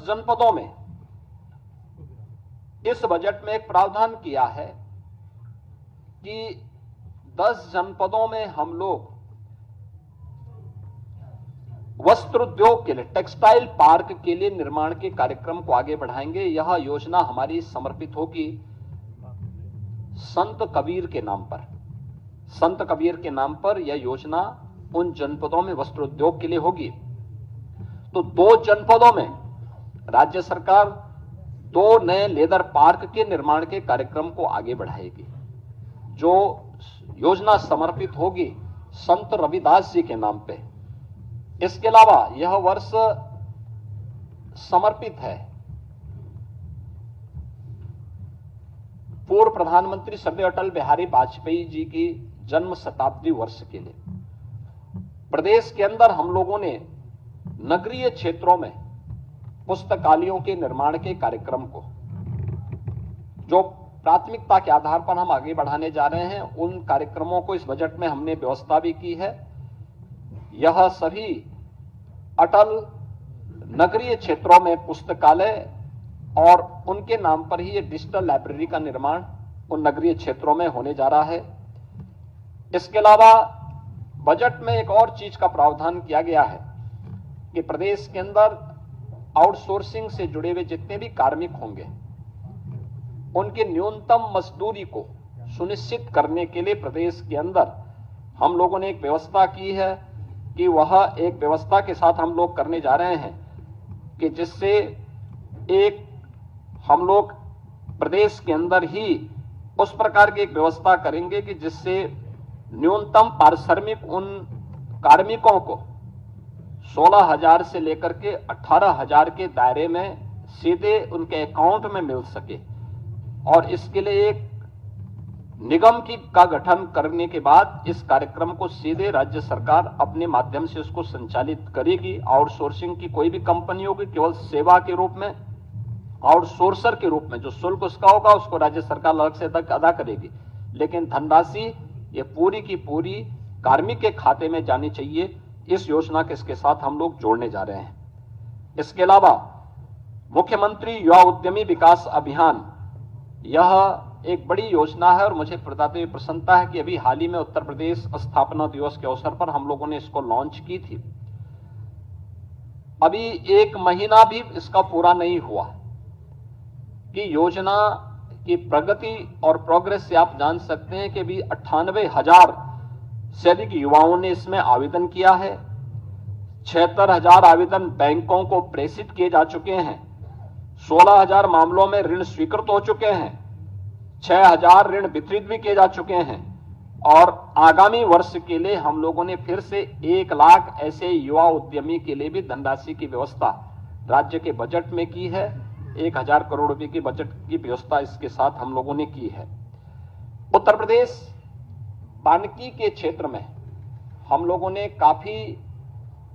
जनपदों में इस बजट में एक प्रावधान किया है कि 10 जनपदों में हम लोग वस्त्र उद्योग के लिए, टेक्सटाइल पार्क के लिए निर्माण के कार्यक्रम को आगे बढ़ाएंगे। यह योजना हमारी समर्पित होगी संत कबीर के नाम पर। संत कबीर के नाम पर यह योजना उन जनपदों में वस्त्र उद्योग के लिए होगी। तो 2 जनपदों में राज्य सरकार 2 नए लेदर पार्क के निर्माण के कार्यक्रम को आगे बढ़ाएगी। जो योजना समर्पित होगी संत रविदास जी के नाम पे। इसके अलावा यह वर्ष समर्पित है पूर्व प्रधानमंत्री स्वर्गीय अटल बिहारी वाजपेयी जी की जन्म शताब्दी वर्ष के लिए। प्रदेश के अंदर हम लोगों ने नगरीय क्षेत्रों में पुस्तकालयों के निर्माण के कार्यक्रम को, जो प्राथमिकता के आधार पर हम आगे बढ़ाने जा रहे हैं, उन कार्यक्रमों को इस बजट में हमने व्यवस्था भी की है। यह सभी अटल नगरीय क्षेत्रों में पुस्तकालय और उनके नाम पर ही ये डिजिटल लाइब्रेरी का निर्माण उन नगरीय क्षेत्रों में होने जा रहा है। इसके अलावा बजट में एक और चीज का प्रावधान किया गया है कि प्रदेश के अंदर आउटसोर्सिंग से जुड़े हुए जितने भी कार्मिक होंगे उनकी न्यूनतम मजदूरी को सुनिश्चित करने के लिए प्रदेश के अंदर हम लोगों ने एक व्यवस्था की है कि वह एक व्यवस्था के साथ हम लोग करने जा रहे हैं कि जिससे एक हम लोग प्रदेश के अंदर ही उस प्रकार की एक व्यवस्था करेंगे कि जिससे न्यूनतम पारिश्रमिक उन कार्मिकों को 16,000 से लेकर के 18,000 के दायरे में सीधे उनके अकाउंट में मिल सके। और इसके लिए एक निगम का गठन करने के बाद इस कार्यक्रम को सीधे राज्य सरकार अपने माध्यम से उसको संचालित करेगी। आउटसोर्सिंग की कोई भी कंपनी होगी, केवल सेवा के रूप में, आउटसोर्सर के रूप में जो शुल्क उसका होगा उसको राज्य सरकार अलग से अदा करेगी, लेकिन धनराशि ये पूरी की पूरी कार्मिक के खाते में जानी चाहिए। इस योजना के इसके साथ हम लोग जोड़ने जा रहे हैं। इसके अलावा मुख्यमंत्री युवा उद्यमी विकास अभियान, यह एक बड़ी योजना है और मुझे बताते हुए प्रसन्नता है कि अभी हाल ही में उत्तर प्रदेश स्थापना दिवस के अवसर पर हम लोगों ने इसको लॉन्च की थी। अभी 1 महीना भी इसका पूरा नहीं हुआ कि योजना की प्रगति और प्रोग्रेस से आप जान सकते हैं कि अभी 98,000 से अधिक युवाओं ने इसमें आवेदन किया है। 76,000 आवेदन बैंकों को प्रेषित किए जा चुके हैं। 16,000 मामलों में ऋण स्वीकृत हो चुके हैं। 6,000 ऋण वितरित भी किए जा चुके हैं। और आगामी वर्ष के लिए हम लोगों ने फिर से 1 लाख ऐसे युवा उद्यमी के लिए भी धनराशि की व्यवस्था राज्य के बजट में की है। 1,000 करोड़ रुपए की बजट की व्यवस्था इसके साथ हम लोगों ने की है। उत्तर प्रदेश वानिकी के क्षेत्र में हम लोगों ने काफी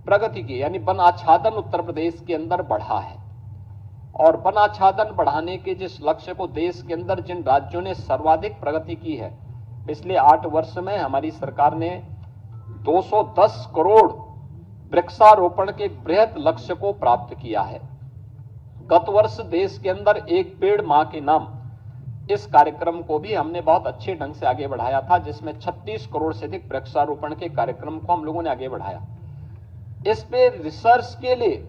प्रगति की, यानी वन आच्छादन उत्तर प्रदेश के अंदर बढ़ा है। और वन आच्छादन बढ़ाने के जिस लक्ष्य को देश के अंदर जिन राज्यों ने सर्वाधिक प्रगति की है, पिछले 8 वर्ष में हमारी सरकार ने 210 करोड़ वृक्षारोपण के बृहत लक्ष्य को प्राप्त किया है। गत वर्ष देश के अंदर एक पेड़ मां के नाम, इस कार्यक्रम को भी हमने बहुत अच्छे ढंग से आगे बढ़ाया था, जिसमें 36 करोड़ से अधिक वृक्षारोपण के कार्यक्रम को हम लोगों ने आगे बढ़ाया। इस पे रिसर्च के लिए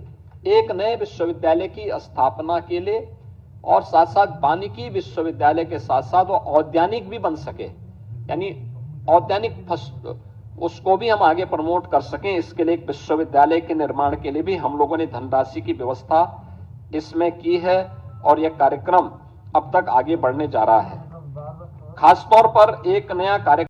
एक नए विश्वविद्यालय की स्थापना के लिए और साथ साथ वानिकी विश्वविद्यालय के साथ साथ वो औद्यानिक भी बन सके, यानी औद्यानिक उसको भी हम आगे प्रमोट कर सकें, इसके लिए एक विश्वविद्यालय के निर्माण के लिए भी हम लोगों ने धनराशि की व्यवस्था इसमें की है। और यह कार्यक्रम अब तक आगे बढ़ने जा रहा है। खासतौर पर एक नया कार्यक्रम